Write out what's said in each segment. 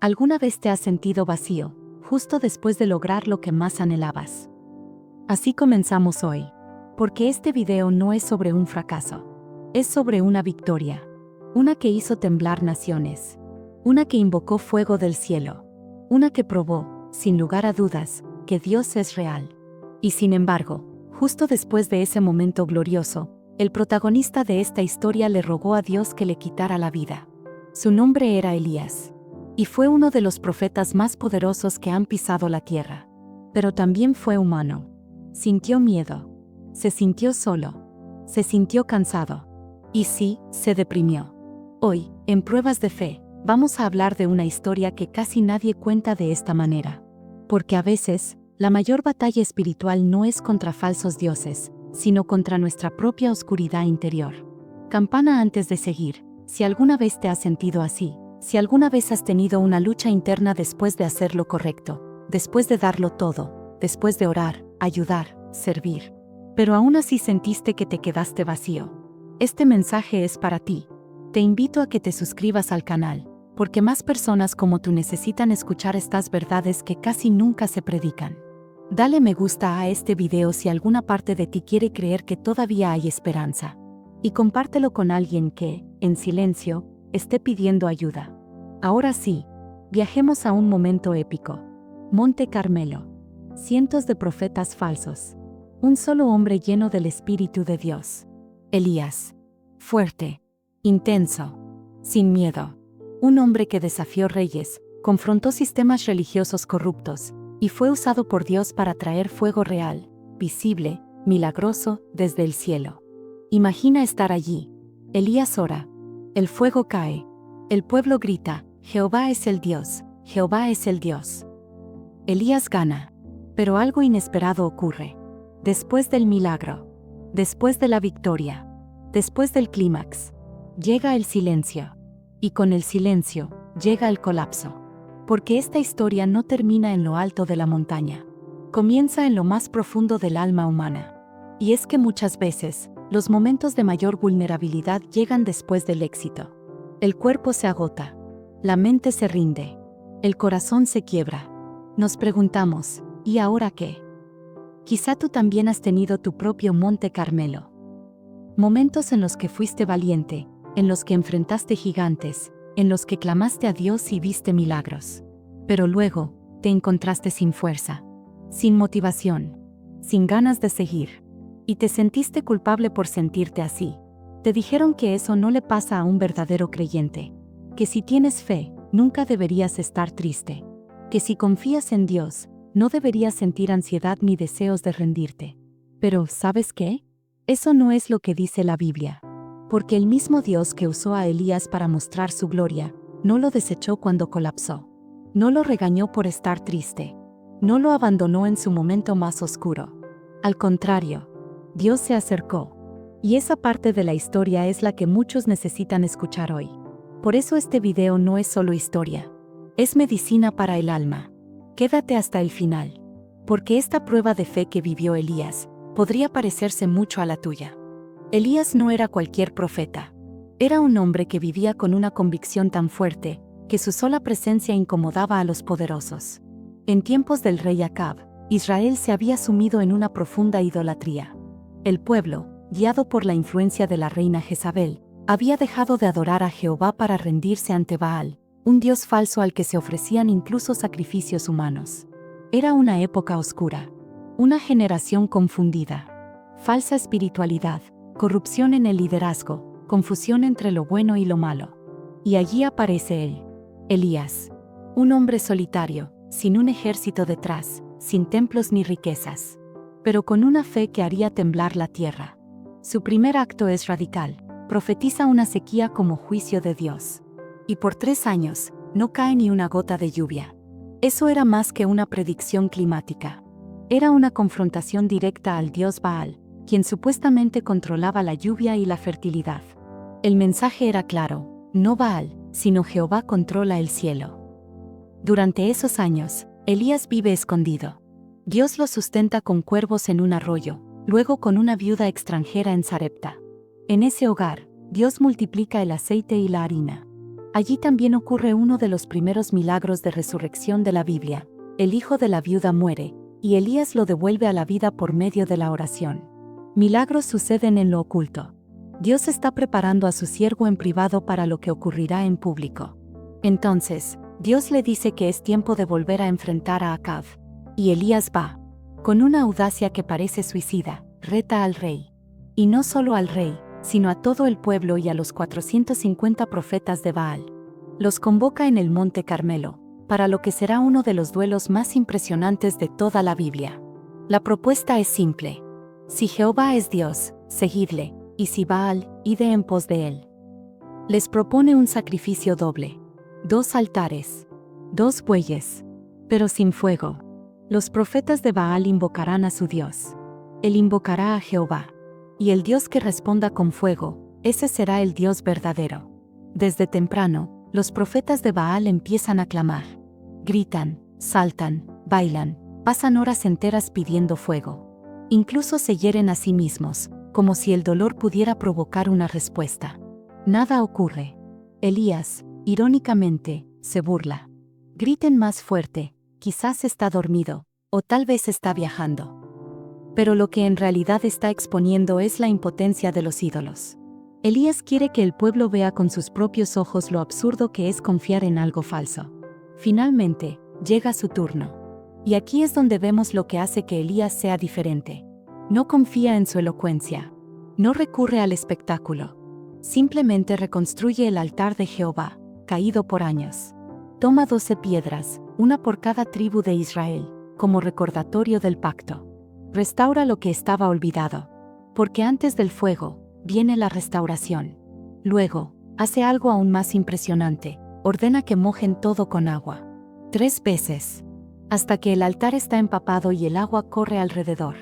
¿Alguna vez te has sentido vacío, justo después de lograr lo que más anhelabas? Así comenzamos hoy, porque este video no es sobre un fracaso, es sobre una victoria, una que hizo temblar naciones, una que invocó fuego del cielo, una que probó, sin lugar a dudas, que Dios es real. Y sin embargo, justo después de ese momento glorioso, el protagonista de esta historia le rogó a Dios que le quitara la vida. Su nombre era Elías. Y fue uno de los profetas más poderosos que han pisado la tierra. Pero también fue humano. Sintió miedo. Se sintió solo. Se sintió cansado. Y sí, se deprimió. Hoy, en Pruebas de Fe, vamos a hablar de una historia que casi nadie cuenta de esta manera. Porque a veces, la mayor batalla espiritual no es contra falsos dioses, sino contra nuestra propia oscuridad interior. Campana antes de seguir, si alguna vez te has sentido así, si alguna vez has tenido una lucha interna después de hacer lo correcto, después de darlo todo, después de orar, ayudar, servir, pero aún así sentiste que te quedaste vacío, este mensaje es para ti. Te invito a que te suscribas al canal, porque más personas como tú necesitan escuchar estas verdades que casi nunca se predican. Dale me gusta a este video si alguna parte de ti quiere creer que todavía hay esperanza. Y compártelo con alguien que, en silencio, esté pidiendo ayuda. Ahora sí, viajemos a un momento épico. Monte Carmelo. Cientos de profetas falsos. Un solo hombre lleno del Espíritu de Dios. Elías. Fuerte. Intenso. Sin miedo. Un hombre que desafió reyes, confrontó sistemas religiosos corruptos, y fue usado por Dios para traer fuego real, visible, milagroso, desde el cielo. Imagina estar allí. Elías ora. El fuego cae. El pueblo grita, Jehová es el Dios, Jehová es el Dios. Elías gana. Pero algo inesperado ocurre. Después del milagro. Después de la victoria. Después del clímax. Llega el silencio. Y con el silencio, llega el colapso. Porque esta historia no termina en lo alto de la montaña. Comienza en lo más profundo del alma humana. Y es que muchas veces, los momentos de mayor vulnerabilidad llegan después del éxito. El cuerpo se agota. La mente se rinde. El corazón se quiebra. Nos preguntamos, ¿y ahora qué? Quizá tú también has tenido tu propio Monte Carmelo. Momentos en los que fuiste valiente, en los que enfrentaste gigantes, en los que clamaste a Dios y viste milagros. Pero luego, te encontraste sin fuerza, sin motivación, sin ganas de seguir. Y te sentiste culpable por sentirte así. Te dijeron que eso no le pasa a un verdadero creyente. Que si tienes fe, nunca deberías estar triste. Que si confías en Dios, no deberías sentir ansiedad ni deseos de rendirte. Pero, ¿sabes qué? Eso no es lo que dice la Biblia. Porque el mismo Dios que usó a Elías para mostrar su gloria, no lo desechó cuando colapsó. No lo regañó por estar triste. No lo abandonó en su momento más oscuro. Al contrario, Dios se acercó. Y esa parte de la historia es la que muchos necesitan escuchar hoy. Por eso este video no es solo historia. Es medicina para el alma. Quédate hasta el final. Porque esta prueba de fe que vivió Elías, podría parecerse mucho a la tuya. Elías no era cualquier profeta. Era un hombre que vivía con una convicción tan fuerte, que su sola presencia incomodaba a los poderosos. En tiempos del rey Acab, Israel se había sumido en una profunda idolatría. El pueblo, guiado por la influencia de la reina Jezabel, había dejado de adorar a Jehová para rendirse ante Baal, un dios falso al que se ofrecían incluso sacrificios humanos. Era una época oscura. Una generación confundida. Falsa espiritualidad, corrupción en el liderazgo, confusión entre lo bueno y lo malo. Y allí aparece él, Elías. Un hombre solitario, sin un ejército detrás, sin templos ni riquezas. Pero con una fe que haría temblar la tierra. Su primer acto es radical, profetiza una sequía como juicio de Dios. Y por 3 años, no cae ni una gota de lluvia. Eso era más que una predicción climática. Era una confrontación directa al dios Baal, quien supuestamente controlaba la lluvia y la fertilidad. El mensaje era claro, no Baal, sino Jehová controla el cielo. Durante esos años, Elías vive escondido. Dios lo sustenta con cuervos en un arroyo, luego con una viuda extranjera en Sarepta. En ese hogar, Dios multiplica el aceite y la harina. Allí también ocurre uno de los primeros milagros de resurrección de la Biblia. El hijo de la viuda muere, y Elías lo devuelve a la vida por medio de la oración. Milagros suceden en lo oculto. Dios está preparando a su siervo en privado para lo que ocurrirá en público. Entonces, Dios le dice que es tiempo de volver a enfrentar a Acab. Y Elías va. Con una audacia que parece suicida, reta al rey. Y no solo al rey, sino a todo el pueblo y a los 450 profetas de Baal. Los convoca en el Monte Carmelo, para lo que será uno de los duelos más impresionantes de toda la Biblia. La propuesta es simple. Si Jehová es Dios, seguidle, y si Baal, id en pos de él. Les propone un sacrificio doble. 2 altares. 2 bueyes. Pero sin fuego. Los profetas de Baal invocarán a su Dios. Él invocará a Jehová. Y el Dios que responda con fuego, ese será el Dios verdadero. Desde temprano, los profetas de Baal empiezan a clamar. Gritan, saltan, bailan, pasan horas enteras pidiendo fuego. Incluso se hieren a sí mismos, como si el dolor pudiera provocar una respuesta. Nada ocurre. Elías, irónicamente, se burla. Griten más fuerte, quizás está dormido, o tal vez está viajando. Pero lo que en realidad está exponiendo es la impotencia de los ídolos. Elías quiere que el pueblo vea con sus propios ojos lo absurdo que es confiar en algo falso. Finalmente, llega su turno. Y aquí es donde vemos lo que hace que Elías sea diferente. No confía en su elocuencia. No recurre al espectáculo. Simplemente reconstruye el altar de Jehová, caído por años. Toma 12 piedras, una por cada tribu de Israel, como recordatorio del pacto. Restaura lo que estaba olvidado. Porque antes del fuego, viene la restauración. Luego, hace algo aún más impresionante. Ordena que mojen todo con agua. 3 veces. Hasta que el altar está empapado y el agua corre alrededor.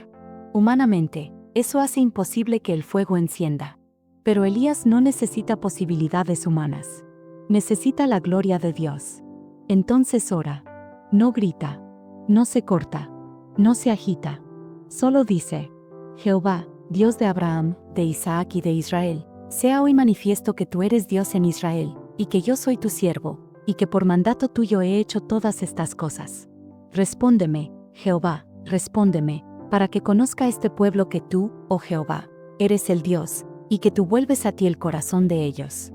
Humanamente, eso hace imposible que el fuego encienda. Pero Elías no necesita posibilidades humanas. Necesita la gloria de Dios. Entonces ora. No grita. No se corta. No se agita. Solo dice: Jehová, Dios de Abraham, de Isaac y de Israel, sea hoy manifiesto que tú eres Dios en Israel, y que yo soy tu siervo, y que por mandato tuyo he hecho todas estas cosas. Respóndeme, Jehová, respóndeme, para que conozca este pueblo que tú, oh Jehová, eres el Dios, y que tú vuelves a ti el corazón de ellos.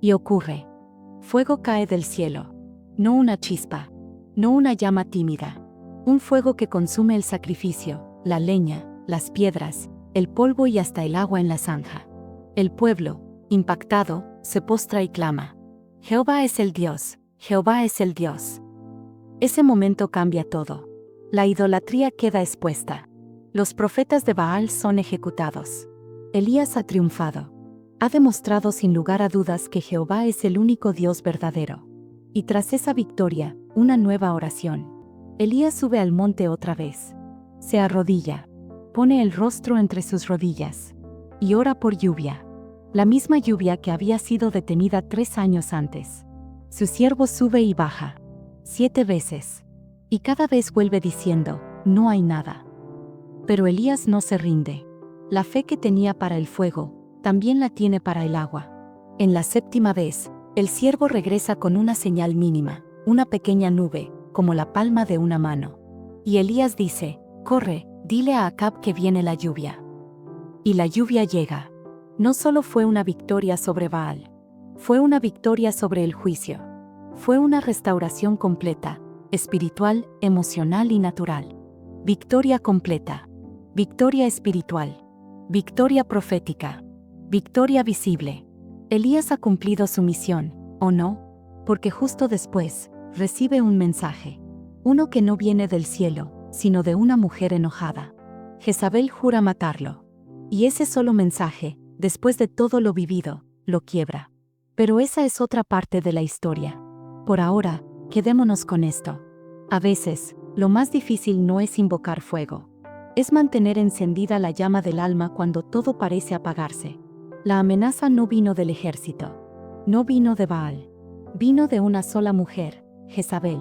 Y ocurre. Fuego cae del cielo. No una chispa. No una llama tímida. Un fuego que consume el sacrificio, la leña, las piedras, el polvo y hasta el agua en la zanja. El pueblo, impactado, se postra y clama: Jehová es el Dios, Jehová es el Dios. Ese momento cambia todo. La idolatría queda expuesta. Los profetas de Baal son ejecutados. Elías ha triunfado. Ha demostrado sin lugar a dudas que Jehová es el único Dios verdadero. Y tras esa victoria, una nueva oración. Elías sube al monte otra vez. Se arrodilla. Pone el rostro entre sus rodillas. Y ora por lluvia. La misma lluvia que había sido detenida 3 años antes. Su siervo sube y baja. 7 veces. Y cada vez vuelve diciendo: no hay nada. Pero Elías no se rinde. La fe que tenía para el fuego, también la tiene para el agua. En la 7ª vez, el siervo regresa con una señal mínima, una pequeña nube, como la palma de una mano. Y Elías dice: corre, dile a Acab que viene la lluvia. Y la lluvia llega. No solo fue una victoria sobre Baal, fue una victoria sobre el juicio. Fue una restauración completa, espiritual, emocional y natural. Victoria completa. Victoria espiritual. Victoria profética. Victoria visible. Elías ha cumplido su misión, ¿o no? Porque justo después, recibe un mensaje. Uno que no viene del cielo, sino de una mujer enojada. Jezabel jura matarlo. Y ese solo mensaje, después de todo lo vivido, lo quiebra. Pero esa es otra parte de la historia. Por ahora, quedémonos con esto. A veces, lo más difícil no es invocar fuego. Es mantener encendida la llama del alma cuando todo parece apagarse. La amenaza no vino del ejército. No vino de Baal. Vino de una sola mujer, Jezabel.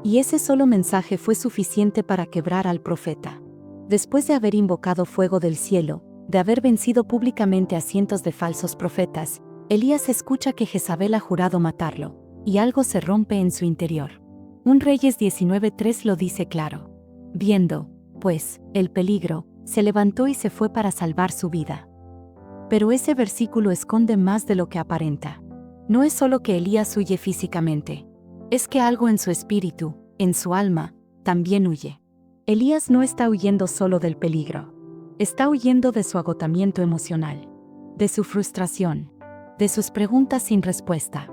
Y ese solo mensaje fue suficiente para quebrar al profeta. Después de haber invocado fuego del cielo, de haber vencido públicamente a cientos de falsos profetas, Elías escucha que Jezabel ha jurado matarlo, y algo se rompe en su interior. 1 Reyes 19:3 lo dice claro. Viendo, pues, el peligro, se levantó y se fue para salvar su vida. Pero ese versículo esconde más de lo que aparenta. No es solo que Elías huye físicamente, es que algo en su espíritu, en su alma, también huye. Elías no está huyendo solo del peligro. Está huyendo de su agotamiento emocional, de su frustración, de sus preguntas sin respuesta,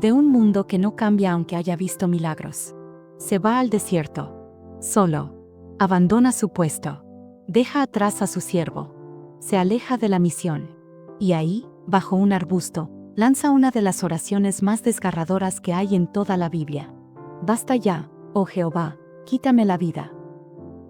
de un mundo que no cambia aunque haya visto milagros. Se va al desierto, solo, abandona su puesto, deja atrás a su siervo, se aleja de la misión, y ahí, bajo un arbusto, lanza una de las oraciones más desgarradoras que hay en toda la Biblia. Basta ya, oh Jehová, quítame la vida.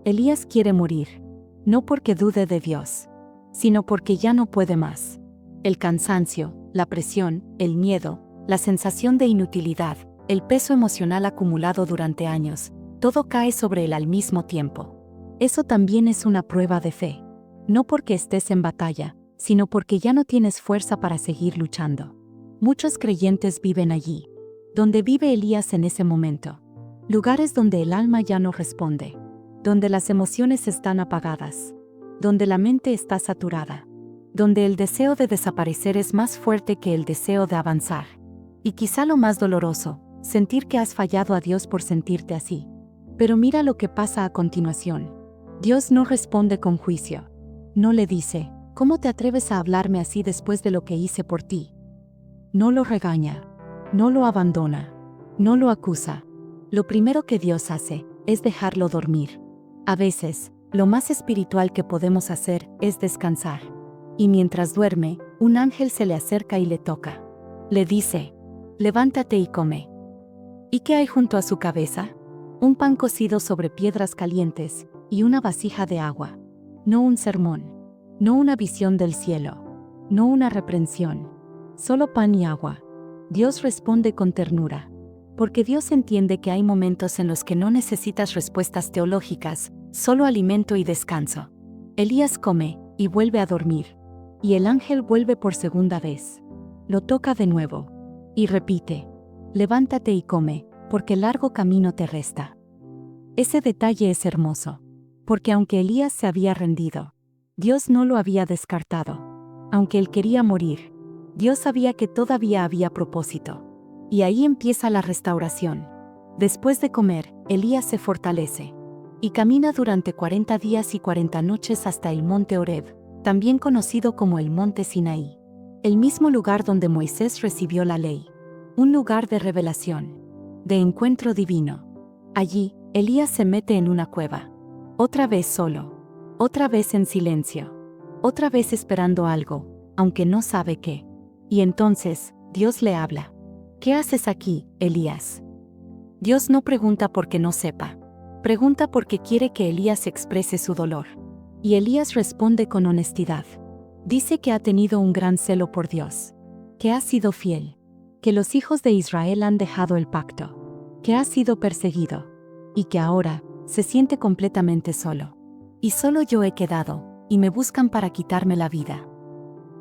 Elías quiere morir, no porque dude de Dios, sino porque ya no puede más. El cansancio, la presión, el miedo, la sensación de inutilidad, el peso emocional acumulado durante años, todo cae sobre él al mismo tiempo. Eso también es una prueba de fe. No porque estés en batalla, sino porque ya no tienes fuerza para seguir luchando. Muchos creyentes viven allí, donde vive Elías en ese momento. Lugares donde el alma ya no responde, donde las emociones están apagadas, donde la mente está saturada, donde el deseo de desaparecer es más fuerte que el deseo de avanzar. Y quizá lo más doloroso, sentir que has fallado a Dios por sentirte así. Pero mira lo que pasa a continuación. Dios no responde con juicio. No le dice, ¿cómo te atreves a hablarme así después de lo que hice por ti? No lo regaña, no lo abandona, no lo acusa. Lo primero que Dios hace es dejarlo dormir. A veces, lo más espiritual que podemos hacer es descansar. Y mientras duerme, un ángel se le acerca y le toca. Le dice, levántate y come. ¿Y qué hay junto a su cabeza? Un pan cocido sobre piedras calientes y una vasija de agua. No un sermón, no una visión del cielo, no una reprensión, solo pan y agua. Dios responde con ternura, porque Dios entiende que hay momentos en los que no necesitas respuestas teológicas, solo alimento y descanso. Elías come y vuelve a dormir, y el ángel vuelve por segunda vez. Lo toca de nuevo, y repite, levántate y come, porque largo camino te resta. Ese detalle es hermoso, porque aunque Elías se había rendido, Dios no lo había descartado. Aunque él quería morir, Dios sabía que todavía había propósito. Y ahí empieza la restauración. Después de comer, Elías se fortalece y camina durante 40 días y 40 noches hasta el monte Horeb, también conocido como el monte Sinaí, el mismo lugar donde Moisés recibió la ley. Un lugar de revelación, de encuentro divino. Allí, Elías se mete en una cueva. Otra vez solo. Otra vez en silencio. Otra vez esperando algo, aunque no sabe qué. Y entonces, Dios le habla. ¿Qué haces aquí, Elías? Dios no pregunta porque no sepa. Pregunta porque quiere que Elías exprese su dolor. Y Elías responde con honestidad. Dice que ha tenido un gran celo por Dios. Que ha sido fiel. Que los hijos de Israel han dejado el pacto. Que ha sido perseguido. Y que ahora, se siente completamente solo. Y solo yo he quedado, y me buscan para quitarme la vida.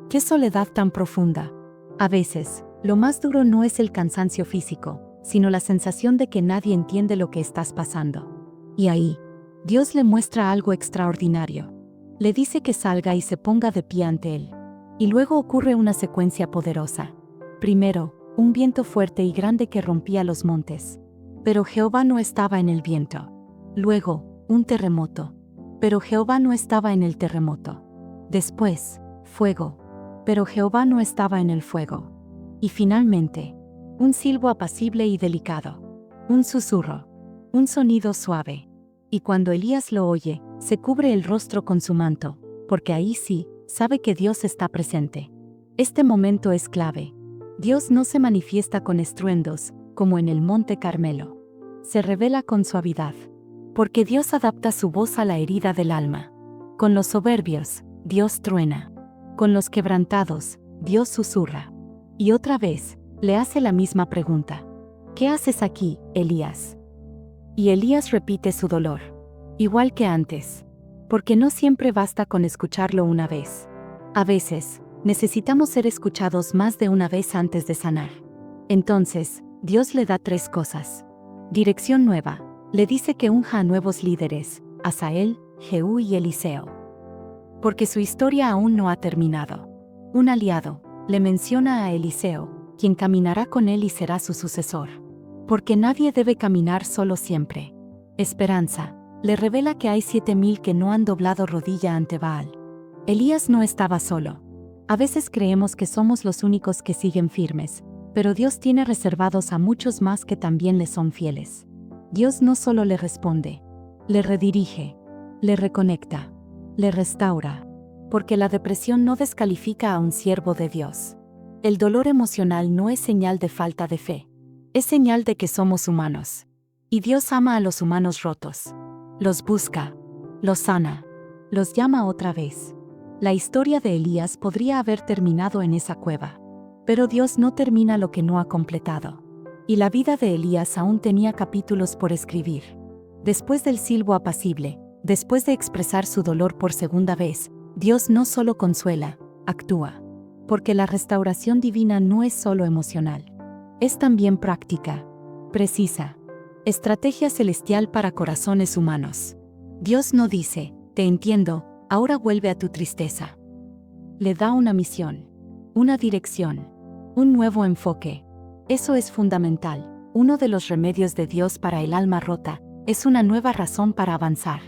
¡Qué soledad tan profunda! A veces, lo más duro no es el cansancio físico, sino la sensación de que nadie entiende lo que estás pasando. Y ahí, Dios le muestra algo extraordinario. Le dice que salga y se ponga de pie ante él. Y luego ocurre una secuencia poderosa. Primero, un viento fuerte y grande que rompía los montes. Pero Jehová no estaba en el viento. Luego, un terremoto. Pero Jehová no estaba en el terremoto. Después, fuego. Pero Jehová no estaba en el fuego. Y finalmente, un silbo apacible y delicado. Un susurro. Un sonido suave. Y cuando Elías lo oye, se cubre el rostro con su manto, porque ahí sí, sabe que Dios está presente. Este momento es clave. Dios no se manifiesta con estruendos, como en el Monte Carmelo. Se revela con suavidad. Porque Dios adapta su voz a la herida del alma. Con los soberbios, Dios truena. Con los quebrantados, Dios susurra. Y otra vez, le hace la misma pregunta. ¿Qué haces aquí, Elías? Y Elías repite su dolor. Igual que antes. Porque no siempre basta con escucharlo una vez. A veces, Necesitamos ser escuchados más de una vez antes de sanar. Entonces, Dios le da 3 cosas. Dirección nueva. Le dice que unja a nuevos líderes, Asael, Jehú y Eliseo. Porque su historia aún no ha terminado. Un aliado, le menciona a Eliseo, quien caminará con él y será su sucesor. Porque nadie debe caminar solo siempre. Esperanza, le revela que hay 7,000 que no han doblado rodilla ante Baal. Elías no estaba solo. A veces creemos que somos los únicos que siguen firmes, pero Dios tiene reservados a muchos más que también le son fieles. Dios no solo le responde, le redirige, le reconecta, le restaura, porque la depresión no descalifica a un siervo de Dios. El dolor emocional no es señal de falta de fe, es señal de que somos humanos. Y Dios ama a los humanos rotos. Los busca, los sana, los llama otra vez. La historia de Elías podría haber terminado en esa cueva. Pero Dios no termina lo que no ha completado. Y la vida de Elías aún tenía capítulos por escribir. Después del silbo apacible, después de expresar su dolor por segunda vez, Dios no solo consuela, actúa. Porque la restauración divina no es solo emocional. Es también práctica, precisa. Estrategia celestial para corazones humanos. Dios no dice, te entiendo, ahora vuelve a tu tristeza. Le da una misión, una dirección, un nuevo enfoque. Eso es fundamental. Uno de los remedios de Dios para el alma rota es una nueva razón para avanzar.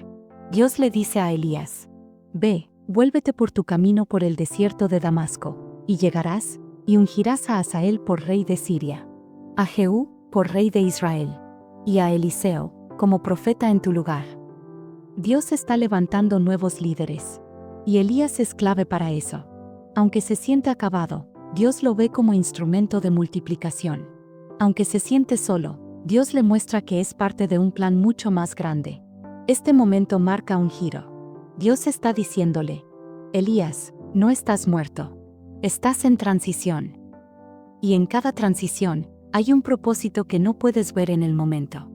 Dios le dice a Elías, ve, vuélvete por tu camino por el desierto de Damasco, y llegarás, y ungirás a Asael por rey de Siria, a Jehú por rey de Israel, y a Eliseo como profeta en tu lugar. Dios está levantando nuevos líderes, y Elías es clave para eso. Aunque se siente acabado, Dios lo ve como instrumento de multiplicación. Aunque se siente solo, Dios le muestra que es parte de un plan mucho más grande. Este momento marca un giro. Dios está diciéndole, Elías, no estás muerto. Estás en transición. Y en cada transición, hay un propósito que no puedes ver en el momento.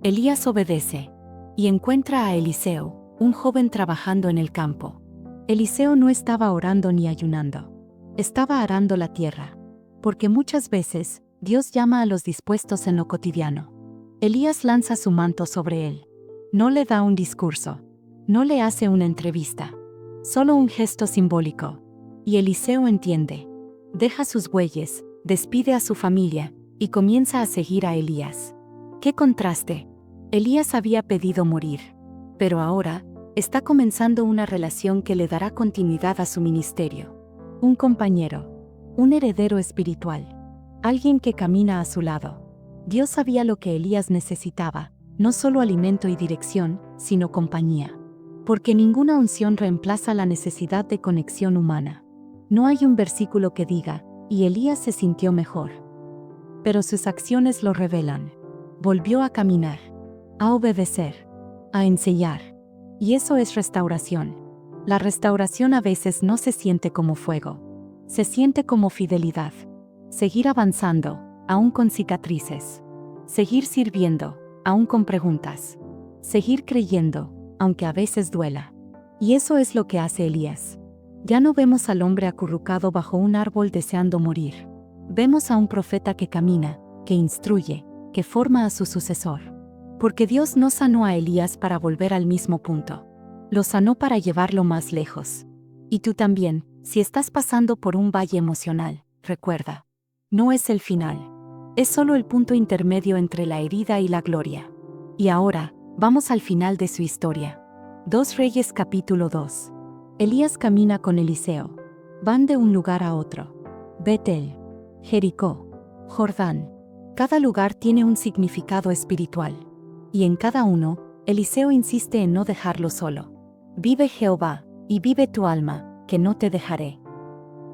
Elías obedece, y encuentra a Eliseo, un joven trabajando en el campo. Eliseo no estaba orando ni ayunando. Estaba arando la tierra. Porque muchas veces, Dios llama a los dispuestos en lo cotidiano. Elías lanza su manto sobre él. No le da un discurso. No le hace una entrevista. Solo un gesto simbólico. Y Eliseo entiende. Deja sus bueyes, despide a su familia, y comienza a seguir a Elías. ¡Qué contraste! Elías había pedido morir. Pero ahora, está comenzando una relación que le dará continuidad a su ministerio. Un compañero. Un heredero espiritual. Alguien que camina a su lado. Dios sabía lo que Elías necesitaba, no solo alimento y dirección, sino compañía. Porque ninguna unción reemplaza la necesidad de conexión humana. No hay un versículo que diga, y Elías se sintió mejor. Pero sus acciones lo revelan. Volvió a caminar, a obedecer, a enseñar. Y eso es restauración. La restauración a veces no se siente como fuego. Se siente como fidelidad. Seguir avanzando, aún con cicatrices. Seguir sirviendo, aún con preguntas. Seguir creyendo, aunque a veces duela. Y eso es lo que hace Elías. Ya no vemos al hombre acurrucado bajo un árbol deseando morir. Vemos a un profeta que camina, que instruye, que forma a su sucesor. Porque Dios no sanó a Elías para volver al mismo punto. Lo sanó para llevarlo más lejos. Y tú también, si estás pasando por un valle emocional, recuerda. No es el final. Es solo el punto intermedio entre la herida y la gloria. Y ahora, vamos al final de su historia. 2 Reyes capítulo 2. Elías camina con Eliseo. Van de un lugar a otro. Betel, Jericó, Jordán. Cada lugar tiene un significado espiritual. Y en cada uno, Eliseo insiste en no dejarlo solo. Vive Jehová, y vive tu alma, que no te dejaré.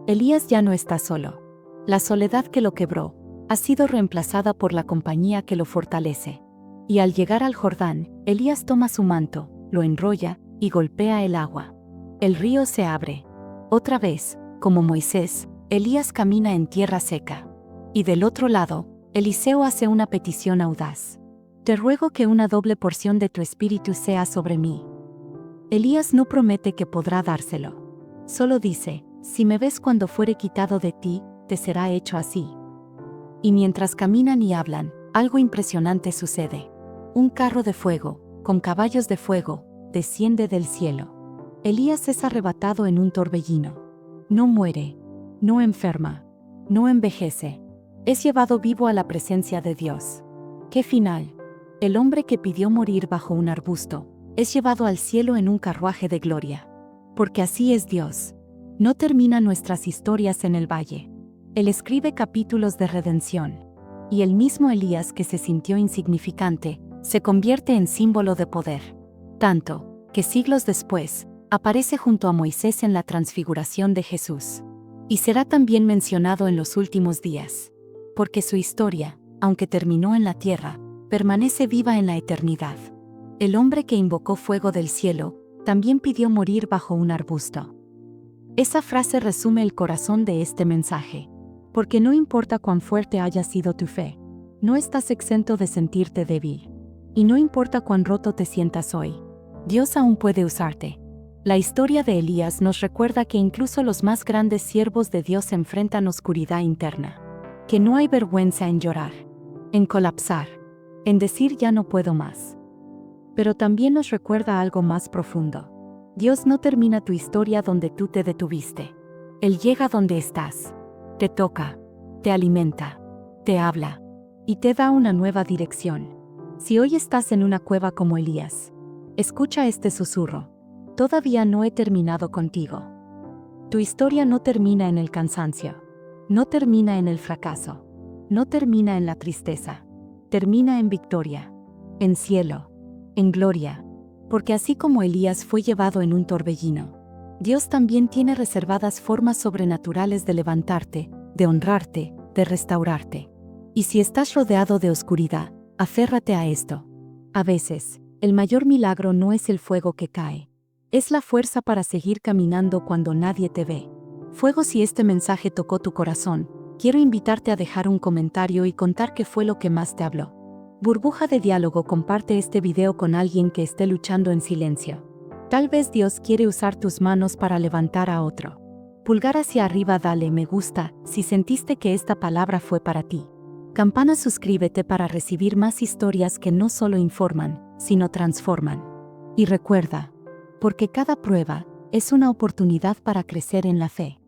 Elías ya no está solo. La soledad que lo quebró ha sido reemplazada por la compañía que lo fortalece. Y al llegar al Jordán, Elías toma su manto, lo enrolla y golpea el agua. El río se abre. Otra vez, como Moisés, Elías camina en tierra seca. Y del otro lado, Eliseo hace una petición audaz. Te ruego que una doble porción de tu espíritu sea sobre mí. Elías no promete que podrá dárselo. Solo dice, Si me ves cuando fuere quitado de ti, te será hecho así. Y mientras caminan y hablan, algo impresionante sucede. Un carro de fuego, con caballos de fuego, desciende del cielo. Elías es arrebatado en un torbellino. No muere, no enferma, no envejece. Es llevado vivo a la presencia de Dios. ¡Qué final! El hombre que pidió morir bajo un arbusto, es llevado al cielo en un carruaje de gloria. Porque así es Dios. No termina nuestras historias en el valle. Él escribe capítulos de redención. Y el mismo Elías que se sintió insignificante, se convierte en símbolo de poder. Tanto, que siglos después, aparece junto a Moisés en la transfiguración de Jesús. Y será también mencionado en los últimos días. Porque su historia, aunque terminó en la tierra, permanece viva en la eternidad. El hombre que invocó fuego del cielo, también pidió morir bajo un arbusto. Esa frase resume el corazón de este mensaje. Porque no importa cuán fuerte haya sido tu fe, no estás exento de sentirte débil. Y no importa cuán roto te sientas hoy, Dios aún puede usarte. La historia de Elías nos recuerda que incluso los más grandes siervos de Dios enfrentan oscuridad interna. Que no hay vergüenza en llorar, en colapsar, en decir ya no puedo más. Pero también nos recuerda algo más profundo. Dios no termina tu historia donde tú te detuviste. Él llega donde estás. Te toca, te alimenta, te habla y te da una nueva dirección. Si hoy estás en una cueva como Elías, escucha este susurro. Todavía no he terminado contigo. Tu historia no termina en el cansancio, no termina en el fracaso, no termina en la tristeza, termina en victoria, en cielo, en gloria, porque así como Elías fue llevado en un torbellino, Dios también tiene reservadas formas sobrenaturales de levantarte, de honrarte, de restaurarte. Y si estás rodeado de oscuridad, aférrate a esto. A veces, el mayor milagro no es el fuego que cae. Es la fuerza para seguir caminando cuando nadie te ve. Fuego, si este mensaje tocó tu corazón, quiero invitarte a dejar un comentario y contar qué fue lo que más te habló. Burbuja de Diálogo, comparte este video con alguien que esté luchando en silencio. Tal vez Dios quiere usar tus manos para levantar a otro. Pulgar hacia arriba, dale me gusta si sentiste que esta palabra fue para ti. Campana, suscríbete para recibir más historias que no solo informan, sino transforman. Y recuerda, porque cada prueba es una oportunidad para crecer en la fe.